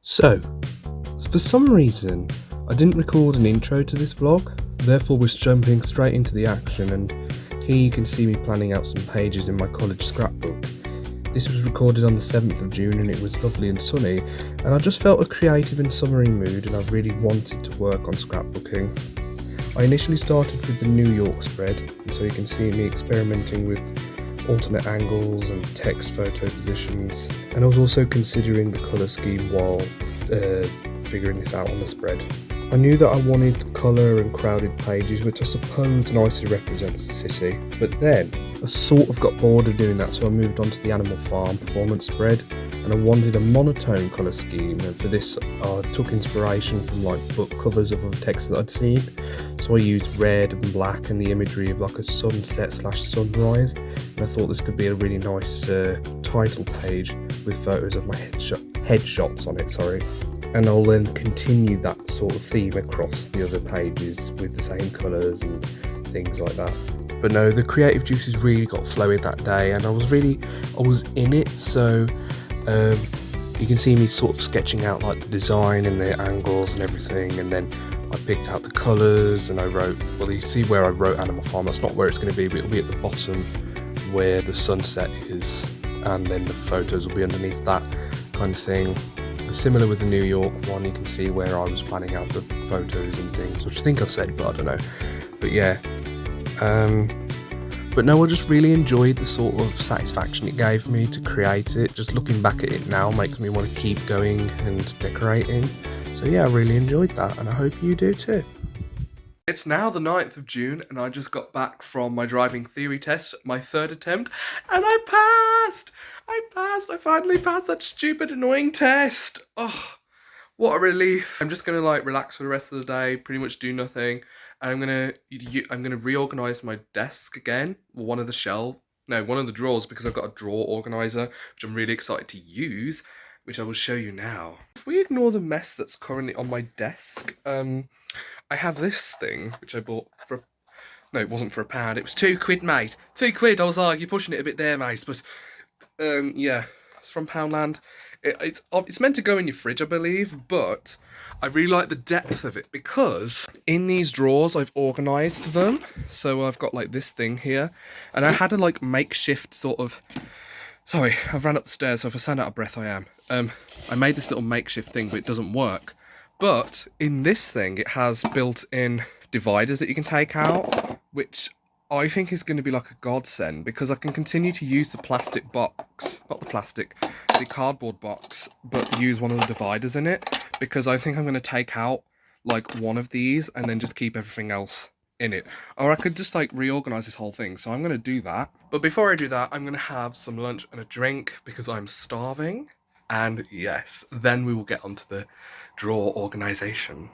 So, for some reason, I didn't record an intro to this vlog, therefore we're jumping straight into the action, and here you can see me planning out some pages in my college scrapbook. This was recorded on the 7th of June and it was lovely and sunny, and I just felt a creative and summery mood and I really wanted to work on scrapbooking. I initially started with the New York spread, and so you can see me experimenting with alternate angles and text photo positions, and I was also considering the colour scheme while figuring this out on the spread. I knew that I wanted colour and crowded pages, which I suppose nicely represents the city, but then I sort of got bored of doing that, so I moved on to the Animal Farm performance spread, and I wanted a monotone colour scheme, and for this I took inspiration from like book covers of other texts that I'd seen. So I used red and black and the imagery of like a sunset / sunrise, and I thought this could be a really nice title page with photos of my headshots on it, and I'll then continue that sort of theme across the other pages with the same colours and things like that. But no, the creative juices really got flowing that day, and I was in it, so you can see me sort of sketching out like the design and the angles and everything, and then I picked out the colours and I wrote, well, you see where I wrote Animal Farm, that's not where it's going to be, but it'll be at the bottom where the sunset is, and then the photos will be underneath that kind of thing. Similar with the New York one, you can see where I was planning out the photos and things, which I think I said, but I don't know. But yeah, but no, I just really enjoyed the sort of satisfaction it gave me to create it. Just looking back at it now makes me want to keep going and decorating. So yeah, I really enjoyed that, and I hope you do too. It's now the 9th of June, and I just got back from my driving theory test, my third attempt, and I passed! I finally passed that stupid, annoying test! Oh, what a relief. I'm just gonna like relax for the rest of the day, pretty much do nothing. And I'm gonna reorganize my desk again, one of the drawers, because I've got a drawer organizer, which I'm really excited to use, which I will show you now. If we ignore the mess that's currently on my desk, I have this thing, which I bought for, no, it wasn't for £1, it was £2, mate. £2, I was like, you're pushing it a bit there, mate, but, yeah, it's from Poundland. It's meant to go in your fridge, I believe, but I really like the depth of it, because in these drawers I've organised them. So I've got like this thing here, and I had a like makeshift sort of, sorry, I've ran up the stairs, so if I sound out of breath I am. I made this little makeshift thing, but it doesn't work. But in this thing it has built-in dividers that you can take out, which I think is going to be like a godsend, because I can continue to use the plastic box, the cardboard box, but use one of the dividers in it, because I think I'm going to take out like one of these and then just keep everything else in it. Or I could just like reorganize this whole thing, so I'm going to do that. But before I do that, I'm going to have some lunch and a drink because I'm starving. And yes, then we will get onto the drawer organization.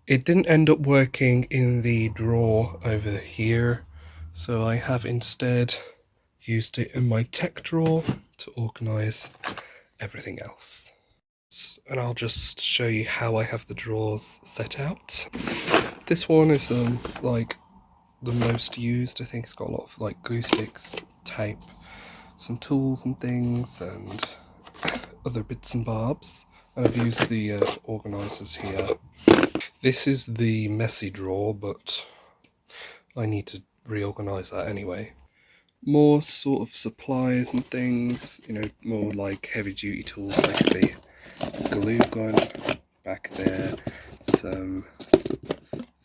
It didn't end up working in the drawer over here, so I have instead used it in my tech drawer to organise everything else. And I'll just show you how I have the drawers set out. This one is like the most used. I think it's got a lot of like glue sticks, tape, some tools and things, and other bits and bobs. And I've used the organisers here. This is the messy drawer, but I need to reorganise that anyway. More sort of supplies and things, you know, more like heavy duty tools like the glue gun back there, some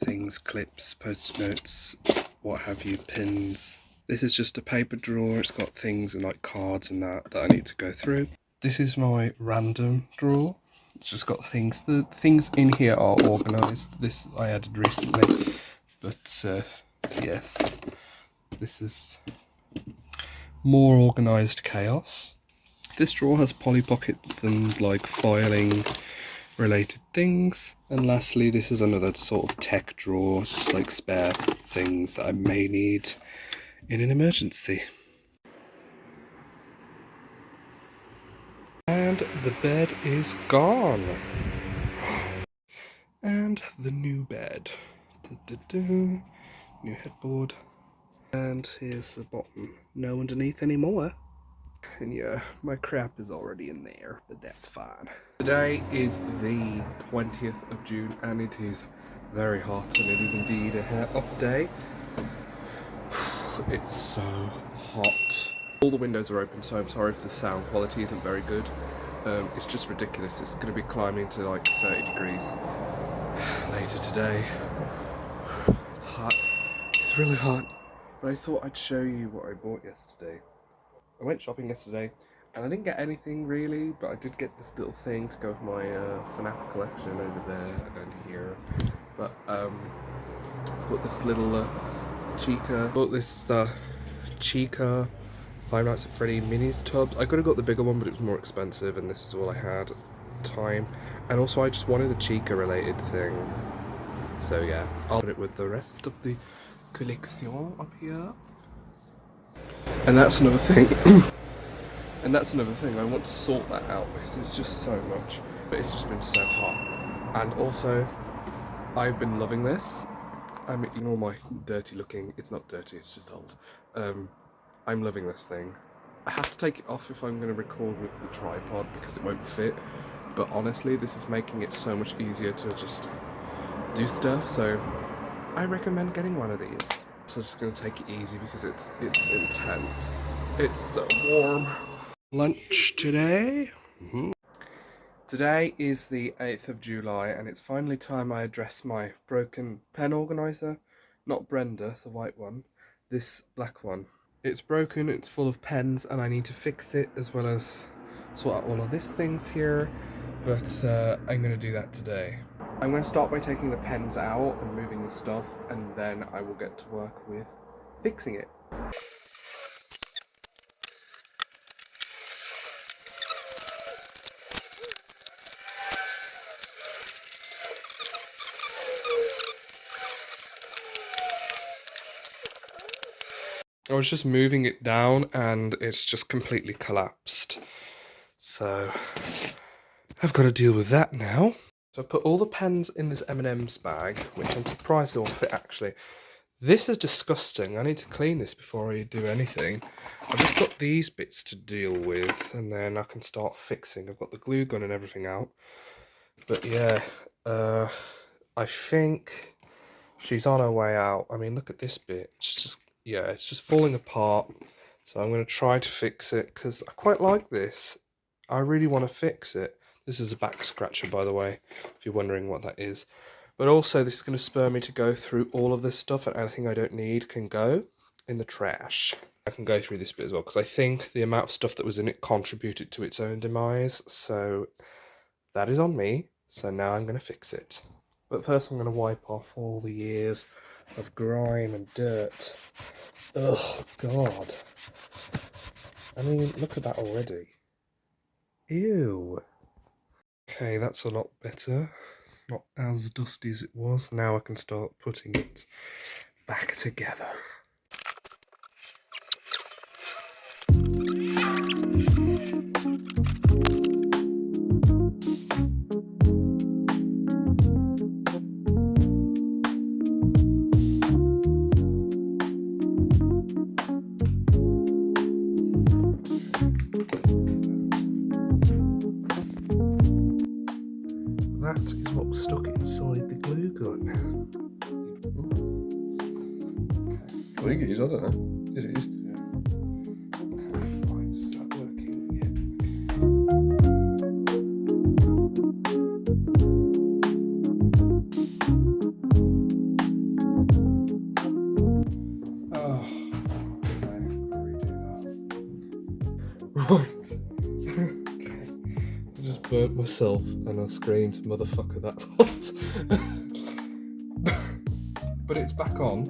things, clips, post-it notes, what have you, pins. This is just a paper drawer. It's got things and like cards and that I need to go through. This is my random drawer. It's just got things. The things in here are organised. This I added recently, but yes, this is more organised chaos. This drawer has poly pockets and like filing related things. And lastly, this is another sort of tech drawer, just like spare things that I may need in an emergency. And the bed is gone. And the new bed. New headboard. And here's the bottom. No underneath anymore. And yeah, my crap is already in there, but that's fine. Today is the 20th of June and it is very hot, and it is indeed a hair up day. It's so hot. All the windows are open, so I'm sorry if the sound quality isn't very good. It's just ridiculous. It's going to be climbing to like 30 degrees later today. It's hot. It's really hot. But I thought I'd show you what I bought yesterday. I went shopping yesterday and I didn't get anything really, but I did get this little thing to go with my FNAF collection over there and here. But bought this little Chica Five Nights at Freddy minis tubs. I could have got the bigger one, but it was more expensive, and this is all I had at the time. And also I just wanted a Chica related thing. So yeah, I'll put it with the rest of the collection up here. And that's another thing. And that's another thing, I want to sort that out because it's just so much. But it's just been so hot. And also, I've been loving this. I mean, ignore my dirty looking, it's not dirty, it's just old. I'm loving this thing. I have to take it off if I'm going to record with the tripod because it won't fit. But honestly, this is making it so much easier to just do stuff. So I recommend getting one of these. So I'm just going to take it easy because it's intense. It's so warm. Lunch today. Today is the 8th of July and it's finally time I address my broken pen organiser. Not Brenda, the white one, this black one. It's broken, it's full of pens and I need to fix it as well as sort out all of these things here, but I'm going to do that today. I'm going to start by taking the pens out and moving the stuff, and then I will get to work with fixing it. I was just moving it down and it's just completely collapsed. So I've got to deal with that now. So I put all the pens in this M&M's bag, which I'm surprised they all fit actually. This is disgusting. I need to clean this before I do anything. I've just got these bits to deal with and then I can start fixing. I've got the glue gun and everything out. But yeah, I think she's on her way out. I mean, look at this bit. It's just falling apart. So I'm going to try to fix it because I quite like this. I really want to fix it. This is a back scratcher, by the way, if you're wondering what that is. But also, this is going to spur me to go through all of this stuff, and anything I don't need can go in the trash. I can go through this bit as well, because I think the amount of stuff that was in it contributed to its own demise. So that is on me. So now I'm going to fix it. But first I'm going to wipe off all the years of grime and dirt. Oh, God. I mean, look at that already. Ew. Okay, that's a lot better. Not as dusty as it was. Now I can start putting it back together. That is what was stuck inside the glue gun. I think it is, I don't know. Yes, it is. Okay, right, is that working? Yeah. Oh, okay, I'll redo that. Right. I just burnt myself and I screamed, motherfucker, that's hot. But it's back on,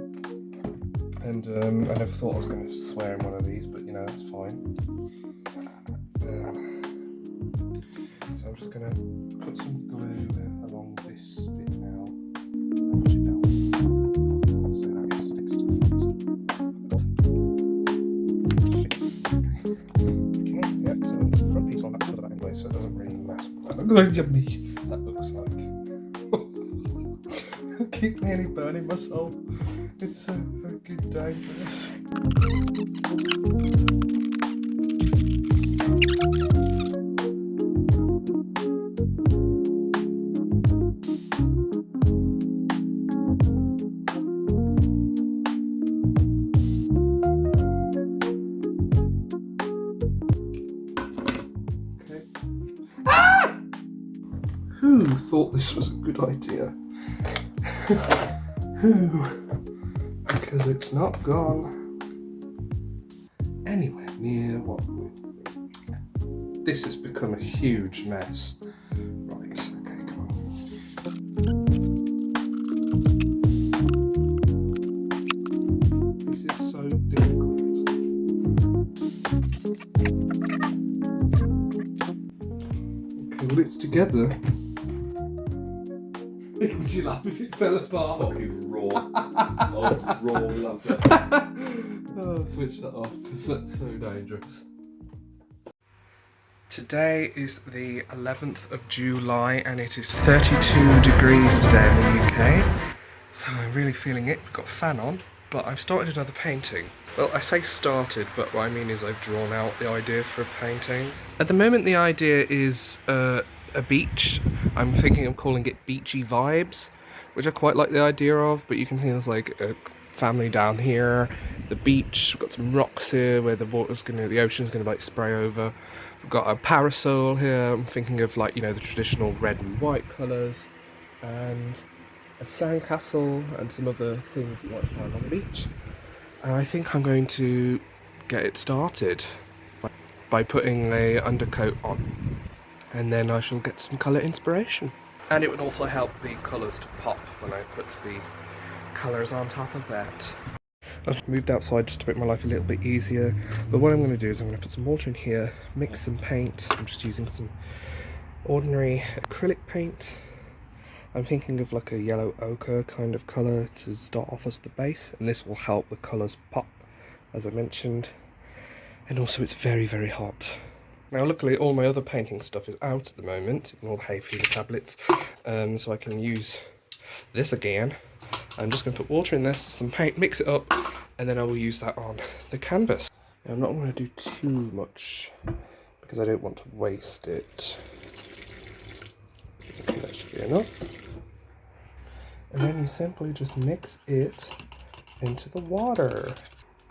and I never thought I was going to swear in one of these, but you know, that's fine. So I'm just going to put some glue along this bit now and push it down so that it sticks to the front. Okay, yeah, so the front piece on that side of that anyway, so it doesn't really matter what that looks like. I keep nearly burning myself. It's so fucking dangerous. Who thought this was a good idea? Who? Because it's not gone anywhere near what we... This has become a huge mess. Right, okay, come on. This is so difficult. Okay, well, it's together. Would you laugh if it fell apart? Fucking raw. Oh, raw laughter. Oh, switch that off because that's so dangerous. Today is the 11th of July and it is 32 degrees today in the UK. So I'm really feeling it. We've got a fan on, but I've started another painting. Well, I say started, but what I mean is I've drawn out the idea for a painting. At the moment the idea is a beach. I'm thinking of calling it Beachy Vibes, which I quite like the idea of, but you can see there's like a family down here, the beach, we've got some rocks here where the ocean's gonna like spray over. We've got a parasol here, I'm thinking of like, you know, the traditional red and white colours, and a sandcastle and some other things that you might find on the beach. And I think I'm going to get it started by putting a undercoat on, and then I shall get some colour inspiration. And it would also help the colours to pop when I put the colours on top of that. I've moved outside just to make my life a little bit easier, but what I'm going to do is I'm going to put some water in here, mix some paint. I'm just using some ordinary acrylic paint. I'm thinking of like a yellow ochre kind of colour to start off as the base, and this will help the colours pop, as I mentioned. And also it's very, very hot. Now luckily all my other painting stuff is out at the moment, all the hay fever tablets, so I can use this again. I'm just going to put water in this, some paint, mix it up, and then I will use that on the canvas. Now, I'm not going to do too much because I don't want to waste it. Okay, that should be enough. And then you simply just mix it into the water.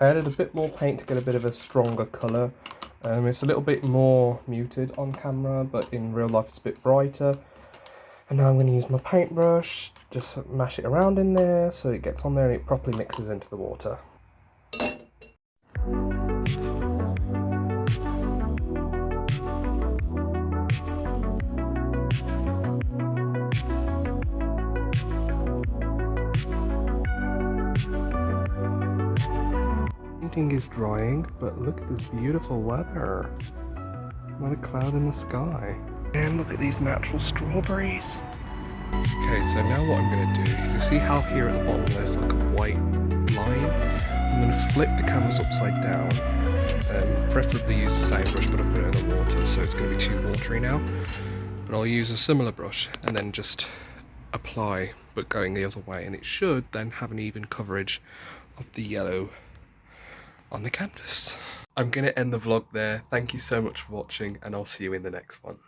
I added a bit more paint to get a bit of a stronger colour. It's a little bit more muted on camera, but in real life it's a bit brighter. And now I'm going to use my paintbrush, just mash it around in there so it gets on there and it properly mixes into the water. Painting is drying, but look at this beautiful weather. Not a cloud in the sky. And look at these natural strawberries. Okay, so now what I'm going to do is, you see how here at the bottom there's like a white line? I'm going to flip the canvas upside down, preferably use the same brush, but I'll put it in the water so it's going to be too watery now. But I'll use a similar brush and then just apply, but going the other way, and it should then have an even coverage of the yellow on the canvas. I'm going to end the vlog there. Thank you so much for watching, and I'll see you in the next one.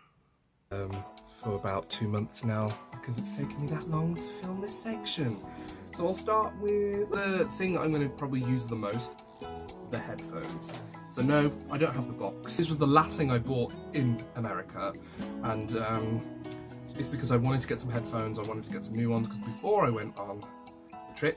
For about 2 months now, because it's taken me that long to film this section. So I'll start with the thing that I'm going to probably use the most, the headphones. So no, I don't have the box. This was the last thing I bought in America, and it's because I wanted to get some headphones, I wanted to get some new ones, because before I went on the trip,